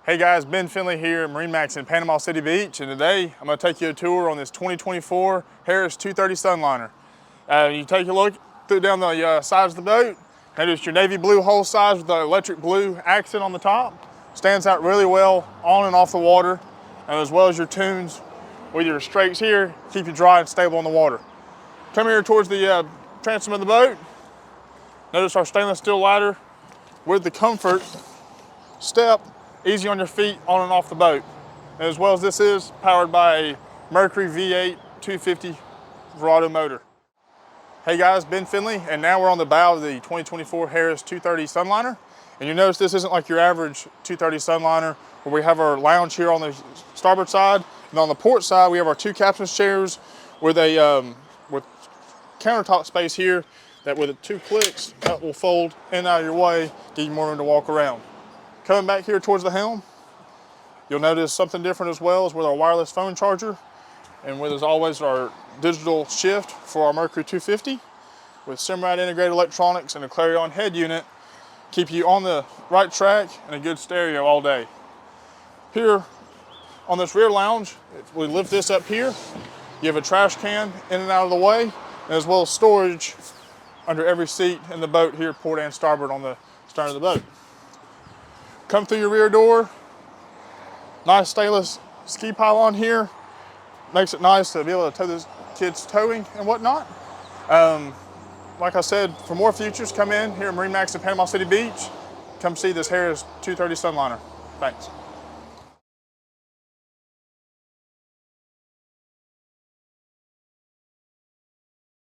Hey guys, Ben Finley here at MarineMax in Panama City Beach, and today I'm going to take you a tour on this 2024 Harris 230 Sunliner. You take a look down the sides of the boat. Notice your navy blue hull size with the electric blue accent on the top. Stands out really well on and off the water, and as well as your tunes with your strakes here, keep you dry and stable on the water. Come here towards the transom of the boat. Notice our stainless steel ladder with the comfort step, easy on your feet on and off the boat. And as well as this is powered by a Mercury V8 250 Verado motor. Hey guys, Ben Finley, and now we're on the bow of the 2024 Harris 230 Sunliner. And you notice this isn't like your average 230 Sunliner where we have our lounge here on the starboard side, and on the port side we have our two captain's chairs with a with countertop space here that with two clicks that will fold in and out of your way, give you more room to walk around. Coming back here towards the helm, you'll notice something different as well as with our wireless phone charger, and with, as always, our digital shift for our Mercury 250 with Simrad integrated electronics and a Clarion head unit, keep you on the right track and a good stereo all day. Here on this rear lounge, if we lift this up here, you have a trash can in and out of the way, and as well as storage under every seat in the boat here, port and starboard on the stern of the boat. Come through your rear door, nice stainless ski pylon here. Makes it nice to be able to tow this kids towing and whatnot. Like I said, for more features, come in here at MarineMax in Panama City Beach. Come see this Harris 230 Sunliner. Thanks.